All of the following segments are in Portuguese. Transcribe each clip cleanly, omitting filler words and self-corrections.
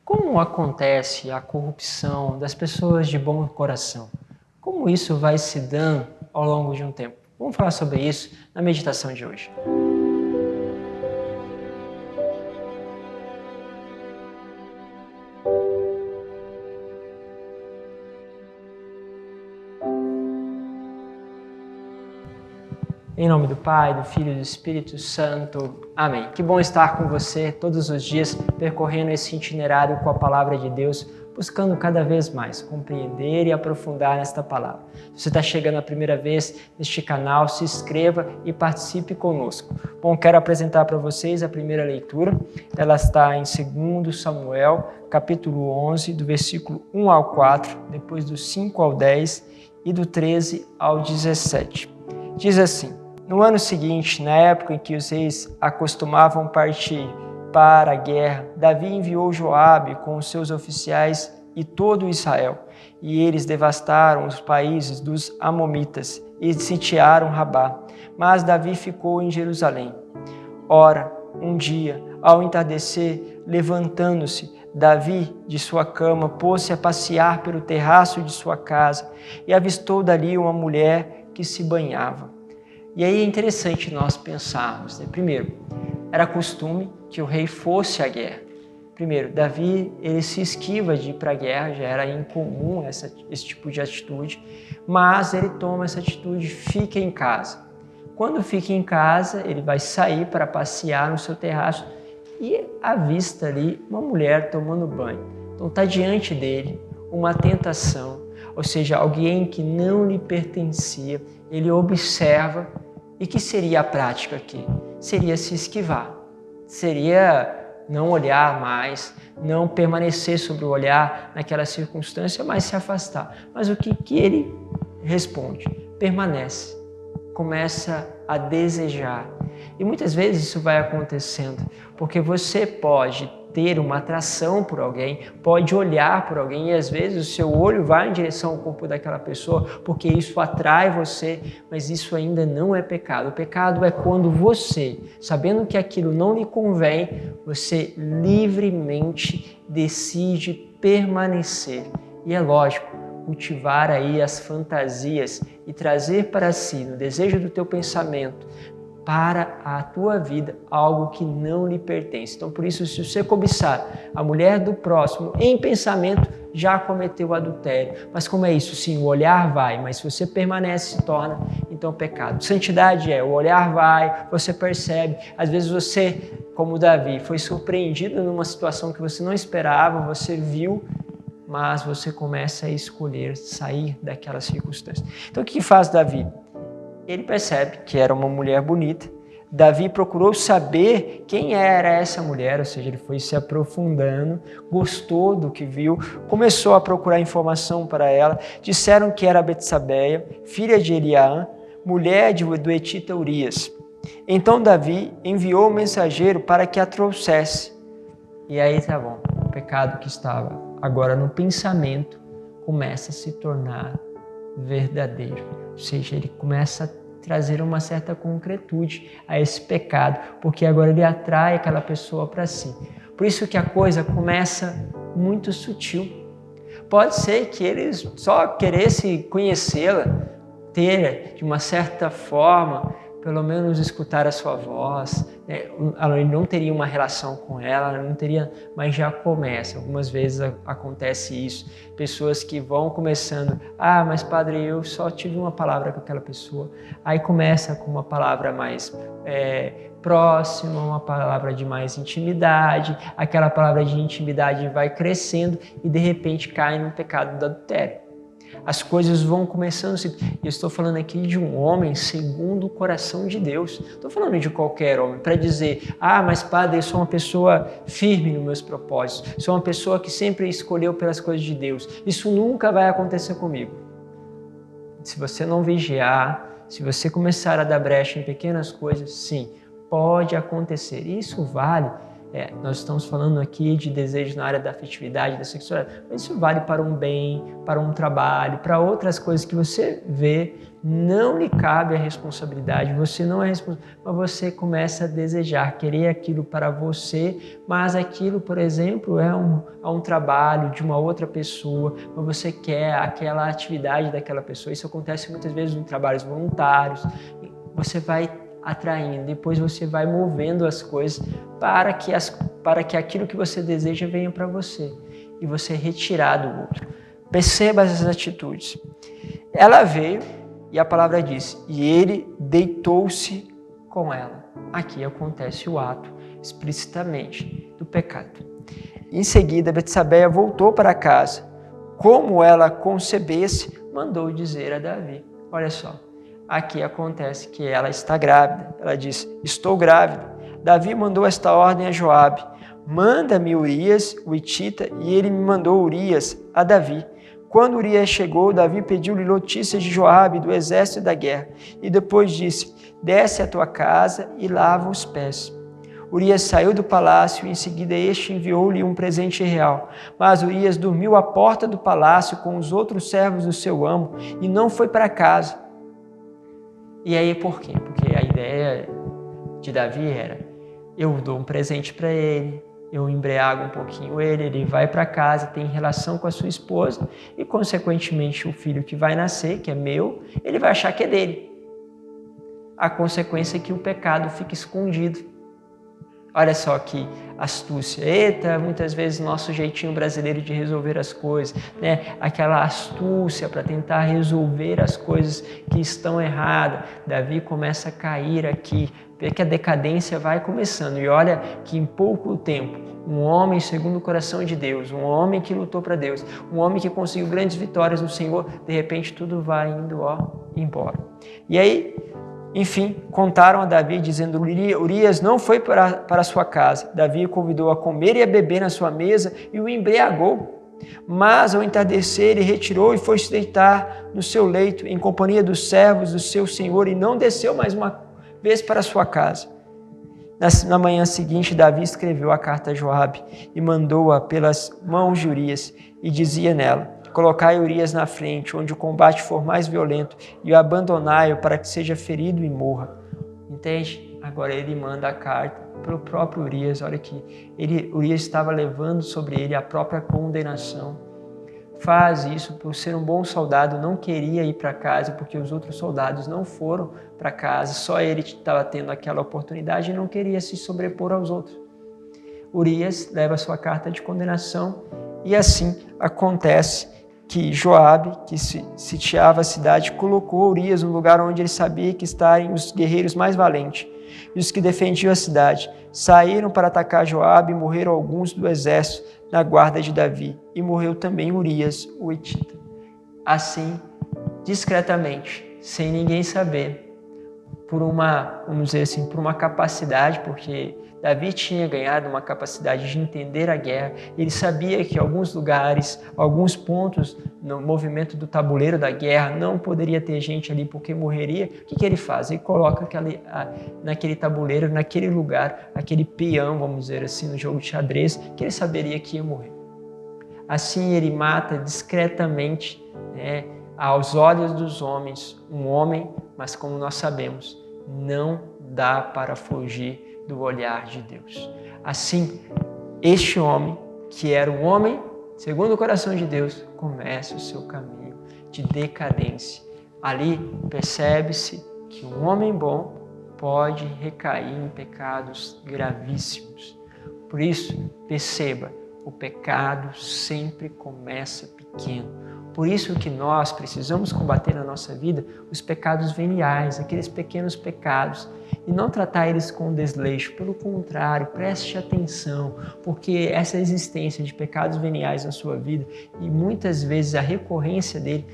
Como acontece a corrupção das pessoas de bom coração? Como isso vai se dando ao longo de um tempo? Vamos falar sobre isso na meditação de hoje. Em nome do Pai, do Filho e do Espírito Santo. Amém. Que bom estar com você todos os dias, percorrendo esse itinerário com a Palavra de Deus, buscando cada vez mais compreender e aprofundar nesta palavra. Se você está chegando a primeira vez neste canal, se inscreva e participe conosco. Bom, quero apresentar para vocês a primeira leitura. Ela está em 2 Samuel, capítulo 11, do versículo 1 ao 4, depois do 5 ao 10 e do 13 ao 17. Diz assim: no ano seguinte, na época em que os reis acostumavam partir para a guerra, Davi enviou Joabe com os seus oficiais e todo Israel, e eles devastaram os países dos amonitas e sitiaram Rabá. Mas Davi ficou em Jerusalém. Ora, um dia, ao entardecer, levantando-se, Davi de sua cama pôs-se a passear pelo terraço de sua casa e avistou dali uma mulher que se banhava. E aí é interessante nós pensarmos, né? Primeiro, era costume que o rei fosse à guerra. Primeiro, Davi, ele se esquiva de ir para a guerra, já era incomum esse tipo de atitude, mas ele toma essa atitude, fica em casa. Quando fica em casa, ele vai sair para passear no seu terraço e avista ali uma mulher tomando banho. Então está diante dele uma tentação, ou seja, alguém que não lhe pertencia. Ele observa. E que seria a prática aqui? Seria se esquivar, seria não olhar mais, não permanecer sobre o olhar naquela circunstância, mas se afastar. Mas o que ele responde? Permanece, começa a desejar. E muitas vezes isso vai acontecendo, porque você pode ter uma atração por alguém, pode olhar por alguém e às vezes o seu olho vai em direção ao corpo daquela pessoa porque isso atrai você, mas isso ainda não é pecado. O pecado é quando você, sabendo que aquilo não lhe convém, você livremente decide permanecer. E é lógico, cultivar aí as fantasias e trazer para si, no desejo do teu pensamento, para a tua vida algo que não lhe pertence. Então, por isso, se você cobiçar a mulher do próximo em pensamento, já cometeu adultério. Mas como é isso? Sim, o olhar vai, mas se você permanece, se torna, então, pecado. Santidade o olhar vai, você percebe. Às vezes você, como Davi, foi surpreendido numa situação que você não esperava, você viu, mas você começa a escolher sair daquela circunstância. Então, o que faz Davi? Ele percebe que era uma mulher bonita. Davi procurou saber quem era essa mulher, ou seja, ele foi se aprofundando, gostou do que viu, começou a procurar informação para ela. Disseram que era Betsabeia, filha de Eliã, mulher do Etita Urias. Então Davi enviou um mensageiro para que a trouxesse. E aí tá bom, o pecado que estava agora no pensamento começa a se tornar verdadeiro, ou seja, ele começa a trazer uma certa concretude a esse pecado, porque agora ele atrai aquela pessoa para si. Por isso que a coisa começa muito sutil. Pode ser que ele só queresse conhecê-la, ter de uma certa forma, pelo menos escutar a sua voz, né? Ele não teria uma relação com ela, não teria, mas já começa. Algumas vezes acontece isso. Pessoas que vão começando, mas padre, eu só tive uma palavra com aquela pessoa. Aí começa com uma palavra mais próxima, uma palavra de mais intimidade. Aquela palavra de intimidade vai crescendo e de repente cai no pecado do adultério. As coisas vão começando. Eu estou falando aqui de um homem segundo o coração de Deus. Estou falando de qualquer homem para dizer, mas padre, eu sou uma pessoa firme nos meus propósitos. Sou uma pessoa que sempre escolheu pelas coisas de Deus. Isso nunca vai acontecer comigo. Se você não vigiar, se você começar a dar brecha em pequenas coisas, sim, pode acontecer. Isso vale Nós estamos falando aqui de desejo na área da afetividade, da sexualidade, mas isso vale para um bem, para um trabalho, para outras coisas que você vê, não lhe cabe a responsabilidade, você não é responsável, mas você começa a desejar, querer aquilo para você, mas aquilo, por exemplo, é um trabalho de uma outra pessoa, mas você quer aquela atividade daquela pessoa. Isso acontece muitas vezes em trabalhos voluntários. Você vai atraindo, depois você vai movendo as coisas para que aquilo que você deseja venha para você e você retirar do outro. Perceba essas atitudes. Ela veio e a palavra diz, e ele deitou-se com ela. Aqui acontece o ato explicitamente do pecado. Em seguida, Betsabeia voltou para casa. Como ela concebesse, mandou dizer a Davi. Olha só, aqui acontece que ela está grávida. Ela diz, estou grávida. Davi mandou esta ordem a Joabe. Manda-me Urias, o hitita, e ele me mandou Urias a Davi. Quando Urias chegou, Davi pediu-lhe notícias de Joabe, do exército e da guerra. E depois disse, desce à tua casa e lava os pés. Urias saiu do palácio e em seguida este enviou-lhe um presente real. Mas Urias dormiu à porta do palácio com os outros servos do seu amo e não foi para casa. E aí por quê? Porque a ideia de Davi era, eu dou um presente para ele, eu embriago um pouquinho ele vai para casa, tem relação com a sua esposa e, consequentemente, o filho que vai nascer, que é meu, ele vai achar que é dele. A consequência é que o pecado fica escondido. Olha só que astúcia. Eita, muitas vezes nosso jeitinho brasileiro de resolver as coisas, né? Aquela astúcia para tentar resolver as coisas que estão erradas. Davi começa a cair aqui, vê que a decadência vai começando. E olha que em pouco tempo, um homem segundo o coração de Deus, um homem que lutou para Deus, um homem que conseguiu grandes vitórias no Senhor, de repente tudo vai indo embora. E aí, enfim, contaram a Davi, dizendo, Urias não foi para a sua casa. Davi o convidou a comer e a beber na sua mesa e o embriagou. Mas, ao entardecer, ele retirou e foi se deitar no seu leito, em companhia dos servos do seu senhor, e não desceu mais uma vez para a sua casa. Na manhã seguinte, Davi escreveu a carta a Joabe e mandou-a pelas mãos de Urias, e dizia nela, colocai Urias na frente, onde o combate for mais violento, e o abandonai-o para que seja ferido e morra. Entende? Agora ele manda a carta para o próprio Urias. Olha aqui, Urias estava levando sobre ele a própria condenação. Faz isso por ser um bom soldado, não queria ir para casa, porque os outros soldados não foram para casa, só ele estava tendo aquela oportunidade e não queria se sobrepor aos outros. Urias leva sua carta de condenação e assim acontece que Joabe, que sitiava a cidade, colocou Urias no lugar onde ele sabia que estariam os guerreiros mais valentes. E os que defendiam a cidade saíram para atacar Joabe e morreram alguns do exército na guarda de Davi. E morreu também Urias, o hitita. Assim, discretamente, sem ninguém saber, por uma capacidade, porque Davi tinha ganhado uma capacidade de entender a guerra. Ele sabia que alguns lugares, alguns pontos no movimento do tabuleiro da guerra não poderia ter gente ali porque morreria. O que ele faz? Ele coloca naquele tabuleiro, naquele lugar, aquele peão, vamos dizer assim, no jogo de xadrez, que ele saberia que ia morrer. Assim ele mata discretamente, aos olhos dos homens, um homem, mas como nós sabemos, não dá para fugir do olhar de Deus. Assim, este homem, que era um homem segundo o coração de Deus, começa o seu caminho de decadência. Ali percebe-se que um homem bom pode recair em pecados gravíssimos. Por isso, perceba, o pecado sempre começa pequeno. Por isso que nós precisamos combater na nossa vida os pecados veniais, aqueles pequenos pecados, e não tratar eles com desleixo. Pelo contrário, preste atenção, porque essa existência de pecados veniais na sua vida, e muitas vezes a recorrência dele,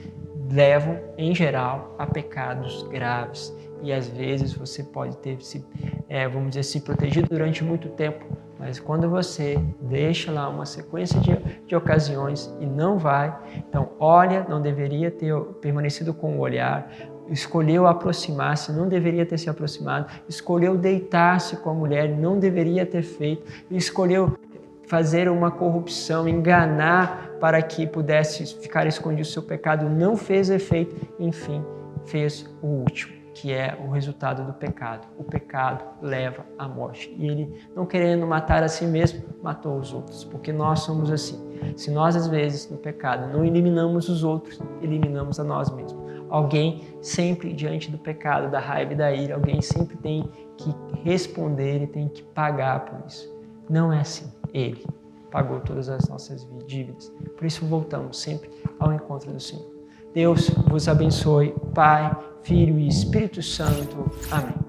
levam, em geral, a pecados graves. E às vezes você pode ter se protegido durante muito tempo, mas quando você deixa lá uma sequência de ocasiões e não vai, então olha, não deveria ter permanecido com o olhar, escolheu aproximar-se, não deveria ter se aproximado, escolheu deitar-se com a mulher, não deveria ter feito, escolheu fazer uma corrupção, enganar para que pudesse ficar escondido o seu pecado, não fez efeito, enfim, fez o último, que é o resultado do pecado. O pecado leva à morte. E ele, não querendo matar a si mesmo, matou os outros, porque nós somos assim. Se nós, às vezes, no pecado, não eliminamos os outros, eliminamos a nós mesmos. Alguém sempre, diante do pecado, da raiva e da ira, alguém sempre tem que responder e tem que pagar por isso. Não é assim. Ele pagou todas as nossas dívidas. Por isso voltamos sempre ao encontro do Senhor. Deus vos abençoe, Pai, Filho e Espírito Santo. Amém.